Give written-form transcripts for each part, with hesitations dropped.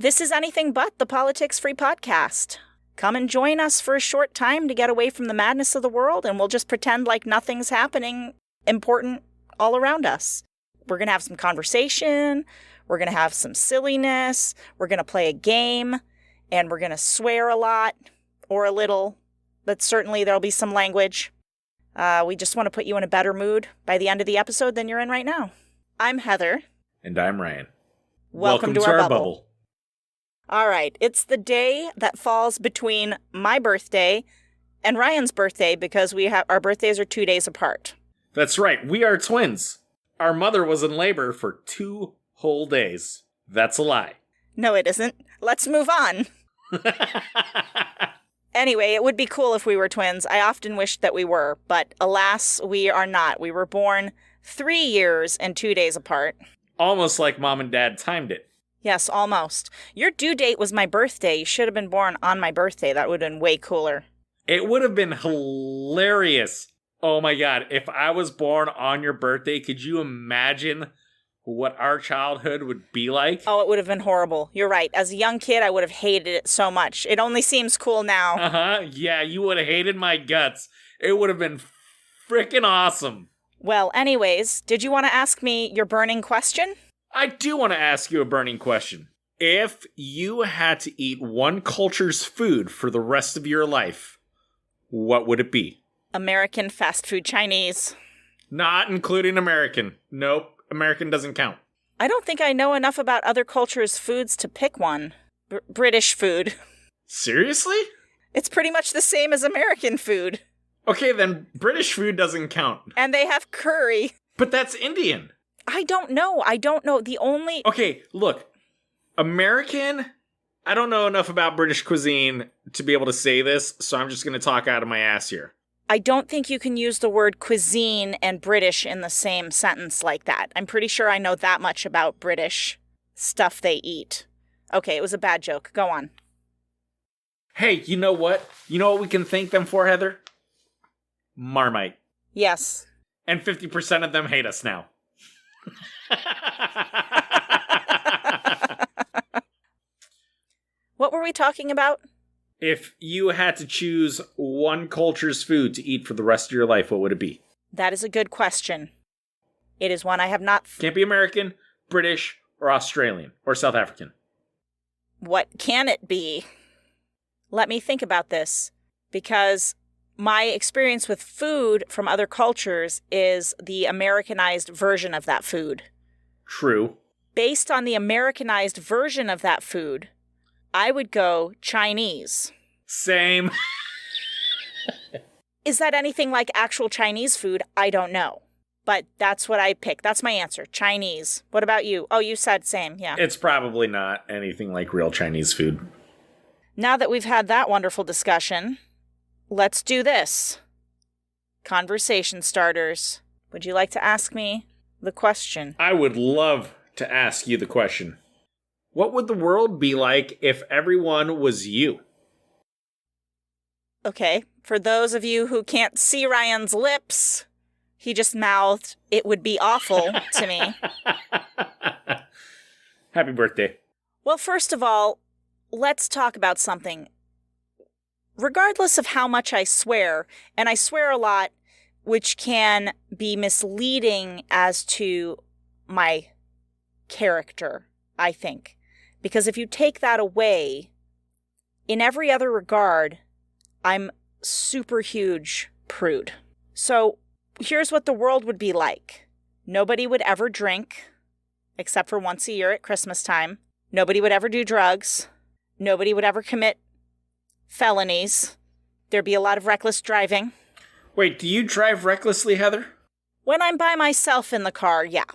This is Anything But the Politics Free Podcast. Come and join us for a short time to get away from the madness of the world, and we'll just pretend like nothing's happening important all around us. We're going to have some conversation, we're going to have some silliness, we're going to play a game, and we're going to swear a lot, or a little, but certainly there'll be some language. We just want to put you in a better mood by the end of the episode than you're in right now. I'm Heather. And I'm Ryan. Welcome to our bubble. All right, it's the day that falls between my birthday and Ryan's birthday because our birthdays are 2 days apart. That's right, we are twins. Our mother was in labor for 2 whole days. That's a lie. No, it isn't. Let's move on. Anyway, it would be cool if we were twins. I often wished that we were, but alas, we are not. We were born 3 years and 2 days apart. Almost like Mom and Dad timed it. Yes, almost. Your due date was my birthday. You should have been born on my birthday. That would have been way cooler. It would have been hilarious. Oh my god, if I was born on your birthday, could you imagine what our childhood would be like? Oh, it would have been horrible. You're right. As a young kid, I would have hated it so much. It only seems cool now. Uh-huh. Yeah, you would have hated my guts. It would have been freaking awesome. Well, anyways, did you want to ask me your burning question? I do want to ask you a burning question. If you had to eat one culture's food for the rest of your life, what would it be? American fast food Chinese. Not including American. Nope, American doesn't count. I don't think I know enough about other cultures' foods to pick one. British food. Seriously? It's pretty much the same as American food. Okay, then British food doesn't count. And they have curry. But that's Indian. I don't know. The only... Okay, look. American... I don't know enough about British cuisine to be able to say this, so I'm just going to talk out of my ass here. I don't think you can use the word cuisine and British in the same sentence like that. I'm pretty sure I know that much about British stuff they eat. Okay, it was a bad joke. Go on. Hey, you know what? You know what we can thank them for, Heather? Marmite. Yes. And 50% of them hate us now. What were we talking about? If you had to choose one culture's food to eat for the rest of your life, what would it be? That is a good question. It is one I have not... Can't be American, British, or Australian, or South African. What can it be? Let me think about this, because my experience with food from other cultures is the Americanized version of that food. True. Based on the Americanized version of that food, I would go Chinese. Same. Is that anything like actual Chinese food? I don't know. But that's what I pick. That's my answer. Chinese. What about you? Oh, you said same. Yeah. It's probably not anything like real Chinese food. Now that we've had that wonderful discussion, let's do this. Conversation starters. Would you like to ask me the question? I would love to ask you the question. What would the world be like if everyone was you? Okay, for those of you who can't see Ryan's lips, he just mouthed, "It would be awful" to me. Happy birthday. Well, first of all, let's talk about something. Regardless of how much I swear, and I swear a lot, which can be misleading as to my character, I think. Because if you take that away, in every other regard, I'm super huge prude. So here's what the world would be like. Nobody would ever drink, except for once a year at Christmas time. Nobody would ever do drugs. Nobody would ever commit felonies. There'd be a lot of reckless driving. Wait, do you drive recklessly, Heather? When I'm by myself in the car, yeah.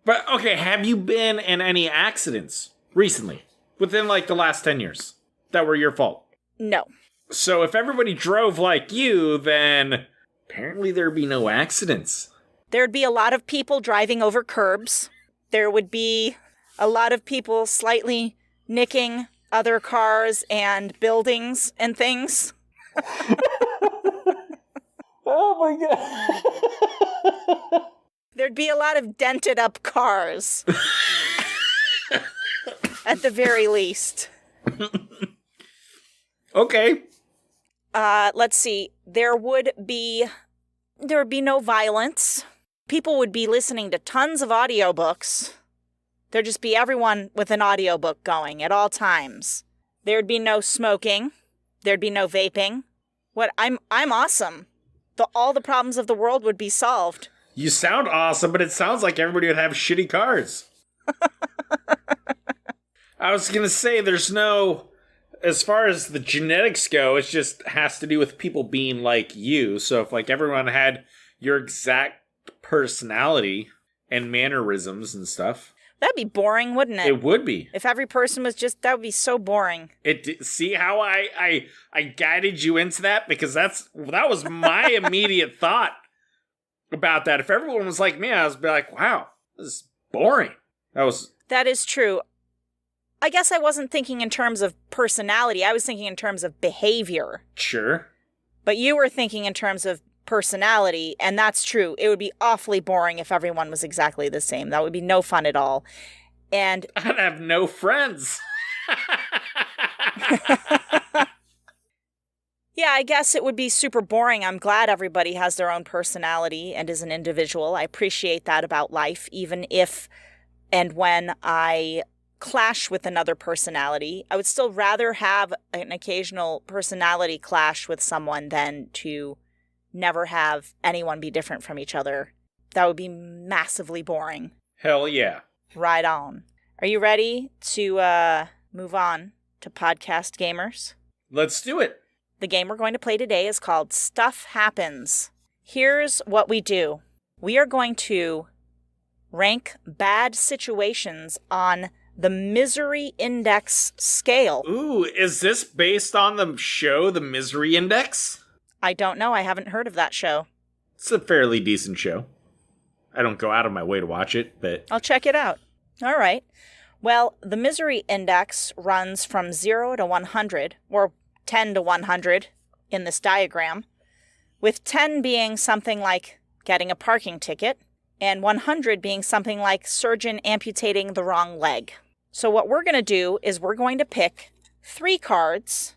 But, okay, have you been in any accidents recently? Within, like, the last 10 years? That were your fault? No. So if everybody drove like you, then apparently there'd be no accidents. There'd be a lot of people driving over curbs. There would be a lot of people slightly nicking other cars and buildings and things. Oh my god. There'd be a lot of dented up cars. At the very least. Okay. Let's see. There would be no violence. People would be listening to tons of audiobooks. There'd just be everyone with an audiobook going at all times. There'd be no smoking. There'd be no vaping. I'm awesome. All the problems of the world would be solved. You sound awesome, but it sounds like everybody would have shitty cars. I was going to say there's no... As far as the genetics go, it just has to do with people being like you. So if like everyone had your exact personality and mannerisms and stuff... That'd be boring, wouldn't it? It would be. If every person was just... That would be so boring. See how I guided you into that? Because that was my immediate thought about that. If everyone was like me, I was be like, wow, this is boring. That is true. I guess I wasn't thinking in terms of personality. I was thinking in terms of behavior. Sure. But you were thinking in terms of personality, and that's true. It would be awfully boring if everyone was exactly the same. That would be no fun at all. And I'd have no friends. Yeah, I guess it would be super boring. I'm glad everybody has their own personality and is an individual. I appreciate that about life, even if and when I clash with another personality. I would still rather have an occasional personality clash with someone than to never have anyone be different from each other. That would be massively boring. Hell yeah. Right on. Are you ready to move on to Podcast Gamers? Let's do it. The game we're going to play today is called Stuff Happens. Here's what we do. We are going to rank bad situations on the Misery Index scale. Ooh, is this based on the show, The Misery Index? I don't know. I haven't heard of that show. It's a fairly decent show. I don't go out of my way to watch it, but... I'll check it out. All right. Well, the Misery Index runs from 0 to 100, or 10 to 100 in this diagram, with 10 being something like getting a parking ticket, and 100 being something like surgeon amputating the wrong leg. So what we're going to do is we're going to pick 3 cards,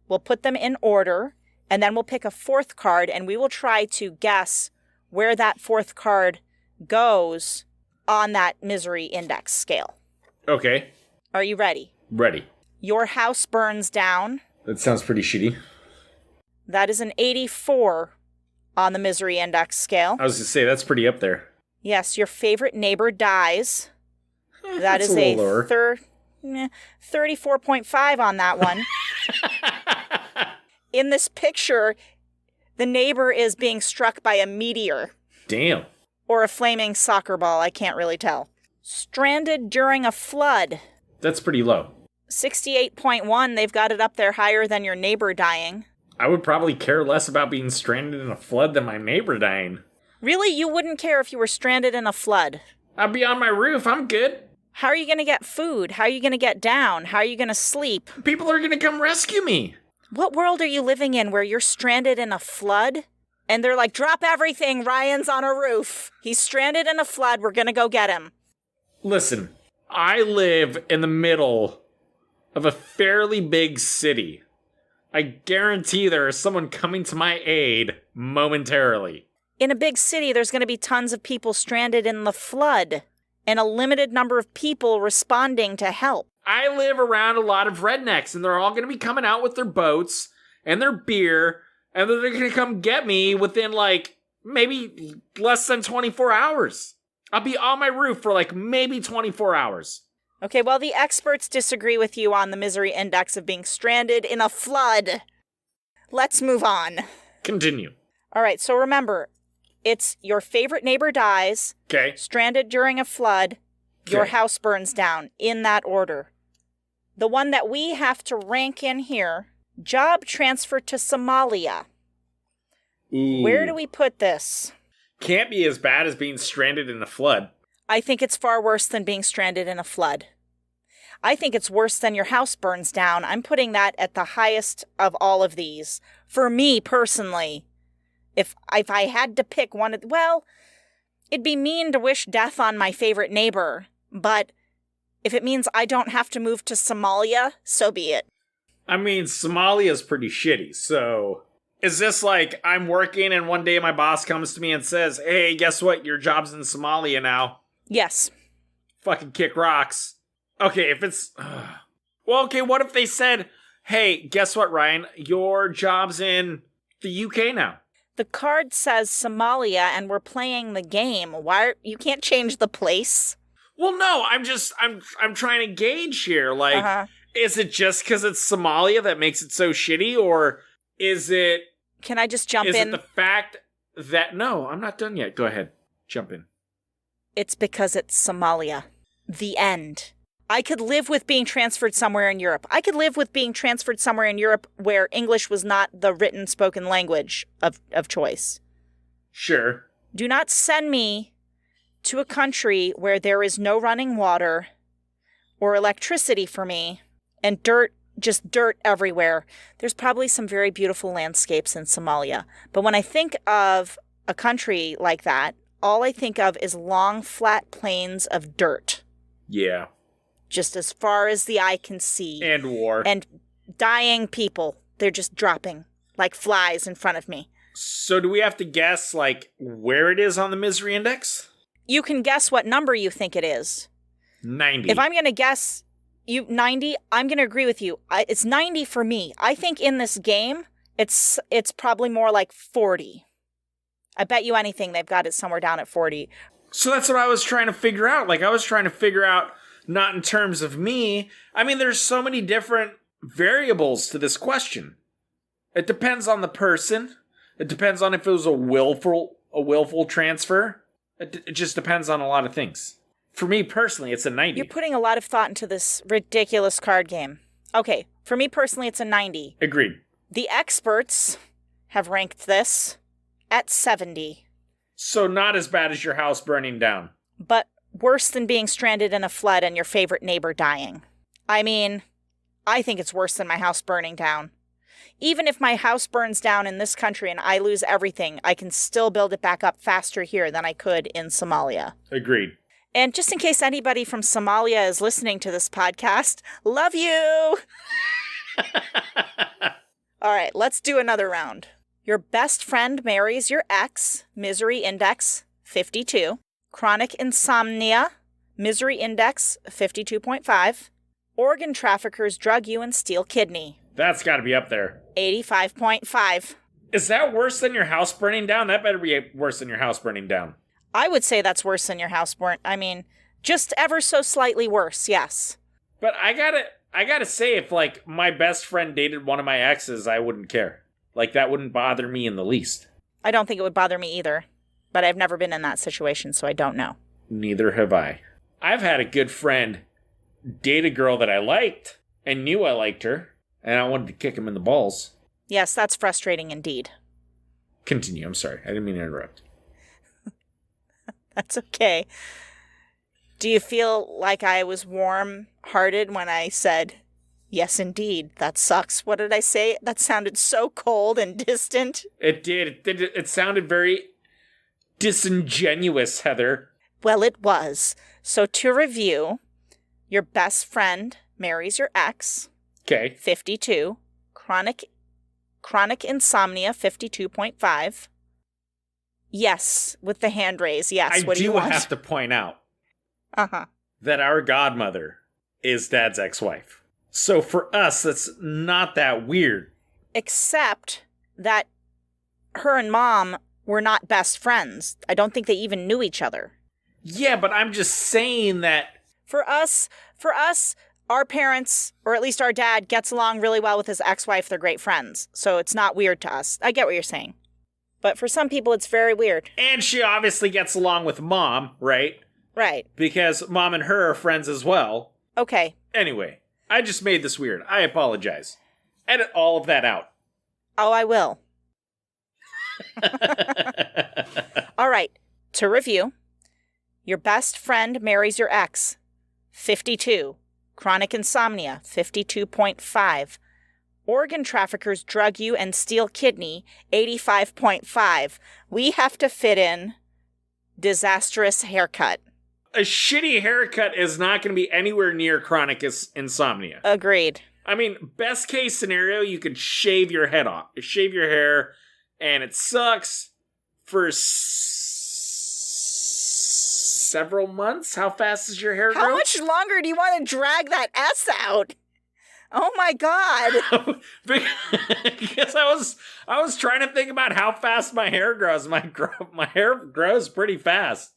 we'll put them in order, and then we'll pick a 4th card, and we will try to guess where that 4th card goes on that Misery Index scale. Okay. Are you ready? Ready. Your house burns down. That sounds pretty shitty. That is an 84 on the Misery Index scale. I was going to say, that's pretty up there. Yes, your favorite neighbor dies. That That's is a little lower. 34.5 on that one. In this picture, the neighbor is being struck by a meteor. Damn. Or a flaming soccer ball, I can't really tell. Stranded during a flood. That's pretty low. 68.1, they've got it up there higher than your neighbor dying. I would probably care less about being stranded in a flood than my neighbor dying. Really? You wouldn't care if you were stranded in a flood? I'd be on my roof. I'm good. How are you going to get food? How are you going to get down? How are you going to sleep? People are going to come rescue me. What world are you living in where you're stranded in a flood? And they're like, drop everything, Ryan's on a roof. He's stranded in a flood, we're going to go get him. Listen, I live in the middle of a fairly big city. I guarantee there is someone coming to my aid momentarily. In a big city, there's going to be tons of people stranded in the flood, and a limited number of people responding to help. I live around a lot of rednecks, and they're all going to be coming out with their boats and their beer, and they're going to come get me within, like, maybe less than 24 hours. I'll be on my roof for, like, maybe 24 hours. Okay, well, the experts disagree with you on the Misery Index of being stranded in a flood. Let's move on. Continue. All right, so remember, it's your favorite neighbor dies, Okay. stranded during a flood, your Okay. house burns down, in that order. The one that we have to rank in here, job transfer to Somalia. Ooh. Where do we put this? Can't be as bad as being stranded in a flood. I think it's far worse than being stranded in a flood. I think it's worse than your house burns down. I'm putting that at the highest of all of these. For me, personally, if I had to pick one well, it'd be mean to wish death on my favorite neighbor, but If it means I don't have to move to Somalia, so be it. I mean, Somalia's pretty shitty, so... Is this like, I'm working and one day my boss comes to me and says, hey, guess what? Your job's in Somalia now. Yes. Fucking kick rocks. Okay, if it's... Well, okay, what if they said, hey, guess what, Ryan? Your job's in the UK now. The card says Somalia and we're playing the game. You can't change the place? Well, no, I'm trying to gauge here. Like, Is it just because it's Somalia that makes it so shitty, or is it... Can I just jump in? Is it the fact that... No, I'm not done yet. Go ahead. Jump in. It's because it's Somalia. The end. I could live with being transferred somewhere in Europe. I could live with being transferred somewhere in Europe where English was not the written spoken language of choice. Sure. Do not send me to a country where there is no running water or electricity for me and just dirt everywhere. There's probably some very beautiful landscapes in Somalia. But when I think of a country like that, all I think of is long, flat plains of dirt. Yeah. Just as far as the eye can see. And war. And dying people. They're just dropping like flies in front of me. So do we have to guess, like, where it is on the misery index? You can guess what number you think it is. 90. If I'm going to guess 90, I'm going to agree with you. It's 90 for me. I think in this game, it's probably more like 40. I bet you anything they've got it somewhere down at 40. So that's what I was trying to figure out. Like, I was trying to figure out, not in terms of me. I mean, there's so many different variables to this question. It depends on the person. It depends on if it was a willful transfer. It just depends on a lot of things. For me personally, it's a 90. You're putting a lot of thought into this ridiculous card game. Okay, for me personally, it's a 90. Agreed. The experts have ranked this at 70. So not as bad as your house burning down. But worse than being stranded in a flood and your favorite neighbor dying. I mean, I think it's worse than my house burning down. Even if my house burns down in this country and I lose everything, I can still build it back up faster here than I could in Somalia. Agreed. And just in case anybody from Somalia is listening to this podcast, love you! All right, let's do another round. Your best friend marries your ex, misery index 52. Chronic insomnia, misery index 52.5. Organ traffickers drug you and steal kidney. That's got to be up there. 85.5. Is that worse than your house burning down? That better be worse than your house burning down. I would say that's worse than your house burnt. I mean, just ever so slightly worse, yes. But I gotta say, if, like, my best friend dated one of my exes, I wouldn't care. Like, that wouldn't bother me in the least. I don't think it would bother me either. But I've never been in that situation, so I don't know. Neither have I. I've had a good friend date a girl that I liked and knew I liked her, and I wanted to kick him in the balls. Yes, that's frustrating indeed. Continue. I'm sorry. I didn't mean to interrupt. That's okay. Do you feel like I was warm-hearted when I said, yes, indeed, that sucks? What did I say? That sounded so cold and distant. It did. It sounded very disingenuous, Heather. Well, it was. So to review, your best friend marries your ex. Okay. 52. Chronic insomnia, 52.5. Yes, with the hand raise. Yes, what do you want? I do have to point out Uh-huh. that our godmother is Dad's ex-wife. So for us, that's not that weird. Except that her and Mom were not best friends. I don't think they even knew each other. Yeah, but I'm just saying that... For us, our parents, or at least our dad, gets along really well with his ex-wife. They're great friends. So it's not weird to us. I get what you're saying. But for some people, it's very weird. And she obviously gets along with Mom, right? Right. Because Mom and her are friends as well. Okay. Anyway, I just made this weird. I apologize. Edit all of that out. Oh, I will. All right. To review, your best friend marries your ex. 52. Chronic insomnia. 52.5. Organ traffickers drug you and steal kidney, 85.5. We have to fit in disastrous haircut. a shitty haircut is not going to be anywhere near chronic insomnia. Agreed. I mean, best case scenario, you could shave your head off, shave your hair, and it sucks for several months. How fast does your hair grow? How much longer do you want to drag that S out? Oh my God. Because I was trying to think about how fast my hair grows. My hair grows pretty fast.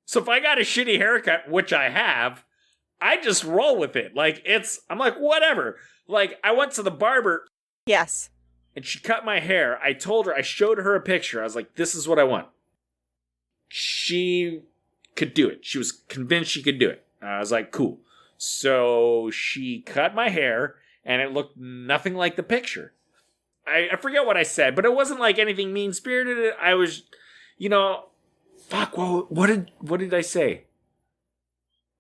So if I got a shitty haircut, which I have, I just roll with it. Like, I'm like, whatever. Like, I went to the barber. Yes. And she cut my hair. I showed her a picture. I was like, this is what I want. She could do it. She was convinced she could do it. I was like, cool. So she cut my hair, and it looked nothing like the picture. I forget what I said, but it wasn't like anything mean-spirited. I was, fuck, well, what did I say?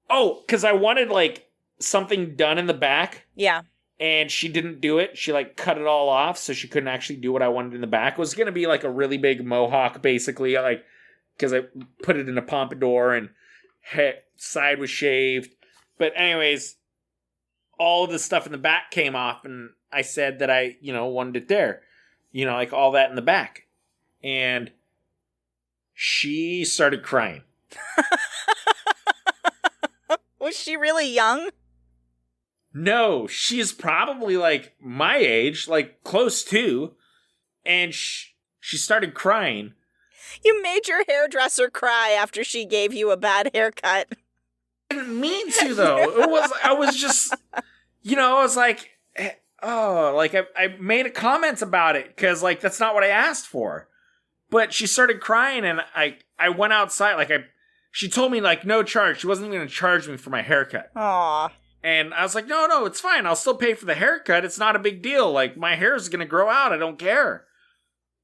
Oh, because I wanted, like, something done in the back. Yeah. And she didn't do it. She, like, cut it all off, so she couldn't actually do what I wanted in the back. It was going to be, like, a really big mohawk, basically, like, because I put it in a pompadour, and side was shaved. But anyways, all of the stuff in the back came off, and I said that I, wanted it there. Like, all that in the back. And she started crying. Was she really young? No, she's probably like my age, like close to. And she started crying. You made your hairdresser cry after she gave you a bad haircut. I didn't mean to, though. I was just, I was like, oh, like I made a comment about it because like that's not what I asked for. But she started crying, and I went outside. Like she told me like no charge. She wasn't even going to charge me for my haircut. Aw. And I was like, no, it's fine. I'll still pay for the haircut. It's not a big deal. Like my hair is going to grow out. I don't care.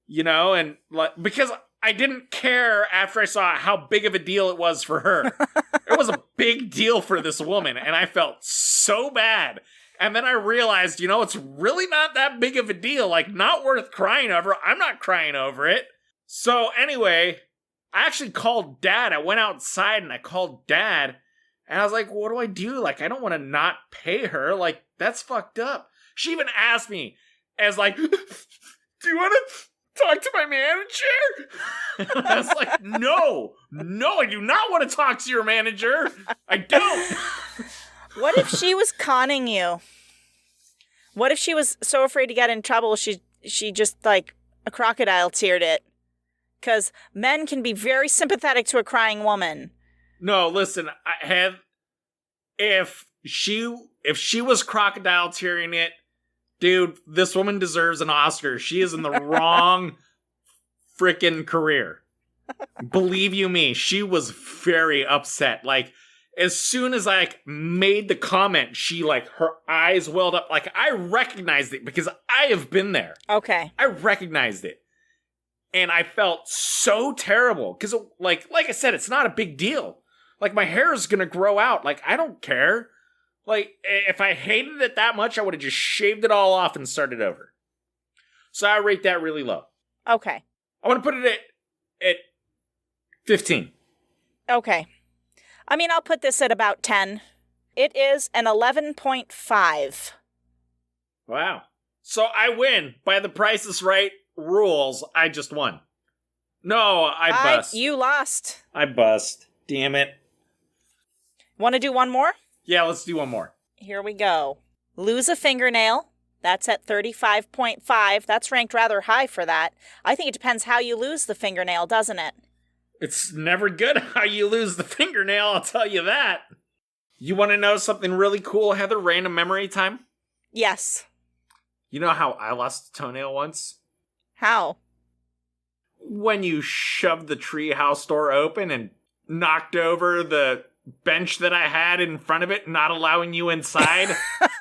And like because I didn't care after I saw how big of a deal it was for her. It was a big deal for this woman, and I felt so bad. And then I realized, it's really not that big of a deal. Like, not worth crying over. I'm not crying over it. So anyway, I actually called Dad. I went outside and I called Dad. And I was like, what do I do? Like, I don't want to not pay her. Like, that's fucked up. She even asked me as like, do you want to talk to my manager? And I was like, no, I do not want to talk to your manager. I don't. What if she was conning you? What if she was so afraid to get in trouble she just like a crocodile teared it? Because men can be very sympathetic to a crying woman. No, listen, if she was crocodile tearing it, dude, this woman deserves an Oscar. She is in the wrong freaking career. Believe you me, she was very upset. Like, as soon as I made the comment, she like her eyes welled up. Like, I recognized it because I have been there. Okay. I recognized it. And I felt so terrible because, like I said, it's not a big deal. Like, my hair is going to grow out. Like, I don't care. Like, if I hated it that much, I would have just shaved it all off and started over. So I rate that really low. Okay. I want to put it at 15. Okay. I mean, I'll put this at about 10. It is an 11.5. Wow. So I win by the Price is Right rules. I just won. No, I bust. You lost. I bust. Damn it. Want to do one more? Yeah, let's do one more. Here we go. Lose a fingernail. That's at 35.5. That's ranked rather high for that. I think it depends how you lose the fingernail, doesn't it? It's never good how you lose the fingernail, I'll tell you that. You want to know something really cool, Heather? Random memory time? Yes. You know how I lost a toenail once? How? When you shoved the treehouse door open and knocked over the bench that I had in front of it, not allowing you inside,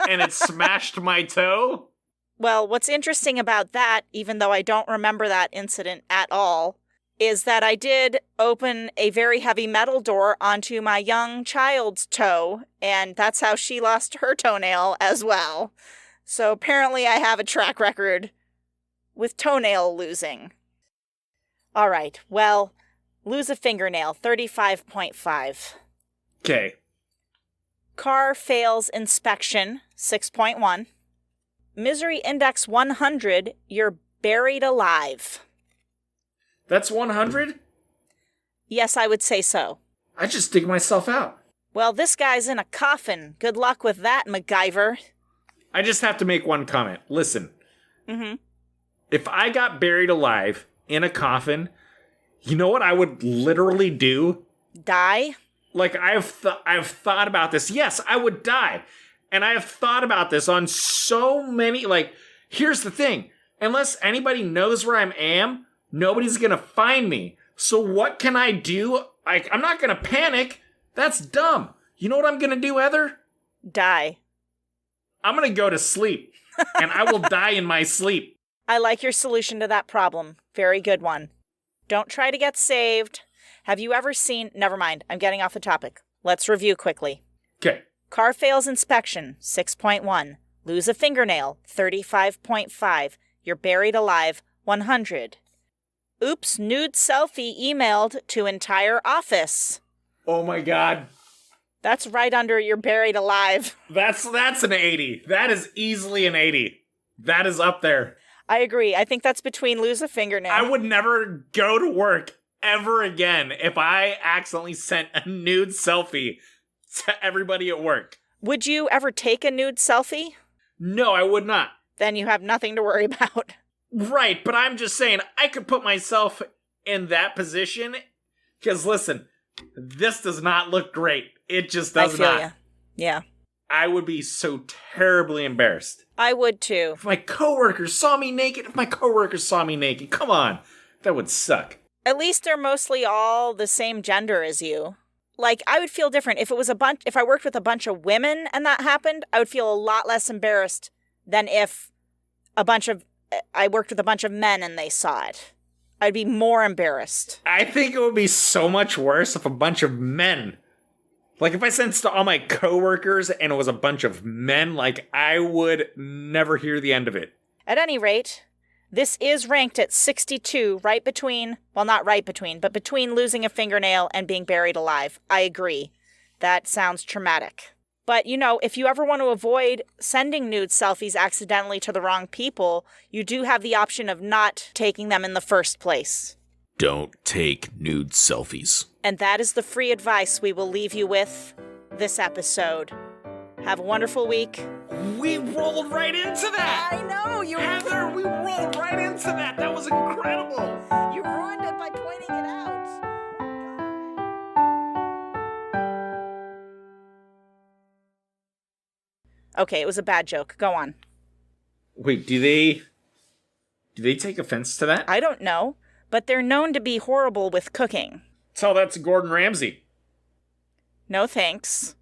and it smashed my toe. Well, what's interesting about that, even though I don't remember that incident at all, is that I did open a very heavy metal door onto my young child's toe, and that's how she lost her toenail as well. So apparently I have a track record with toenail losing. All right, well, Lose a fingernail, 35.5. Okay. Car fails inspection, 6.1. Misery index 100, you're buried alive. That's 100? Yes, I would say so. I just dig myself out. Well, this guy's in a coffin. Good luck with that, MacGyver. I just have to make one comment. Listen. Mm-hmm. If I got buried alive in a coffin, you know what I would literally do? Die? Like, I've thought about this. Yes, I would die. And I have thought about this on so many, like, here's the thing. Unless anybody knows where I am, nobody's gonna find me. So what can I do? Like, I'm not gonna panic. That's dumb. You know what I'm gonna do, Heather? Die. I'm gonna go to sleep. And I will die in my sleep. I like your solution to that problem. Very good one. Don't try to get saved. Have you ever seen... Never mind. I'm getting off the topic. Let's review quickly. Okay. Car fails inspection, 6.1. Lose a fingernail, 35.5. You're buried alive, 100. Oops, nude selfie emailed to entire office. Oh my God. That's right under you're buried alive. That's an 80. That is easily an 80. That is up there. I agree. I think that's between lose a fingernail. I would never go to work ever again if I accidentally sent a nude selfie to everybody at work. Would you ever take a nude selfie? No, I would not. Then you have nothing to worry about. Right, but I'm just saying, I could put myself in that position, because listen, this does not look great. It just does not. I feel ya. Yeah. I would be so terribly embarrassed. I would too. If my coworkers saw me naked, come on, that would suck. At least they're mostly all the same gender as you. Like, I would feel different. If it was if I worked with a bunch of women and that happened, I would feel a lot less embarrassed than if I worked with a bunch of men and they saw it. I'd be more embarrassed. I think it would be so much worse if a bunch of men, like if I sent to all my coworkers and it was a bunch of men, like I would never hear the end of it. At any rate, this is ranked at 62, right between, well, not right between, but between losing a fingernail and being buried alive. I agree. That sounds traumatic. But, you know, if you ever want to avoid sending nude selfies accidentally to the wrong people, you do have the option of not taking them in the first place. Don't take nude selfies. And that is the free advice we will leave you with this episode. Have a wonderful week. We rolled right into that! I know! Heather, we rolled right into that! That was incredible! You ruined it by pointing it out. Okay, it was a bad joke. Go on. Wait, do they take offense to that? I don't know, but they're known to be horrible with cooking. Tell that to Gordon Ramsay. No thanks.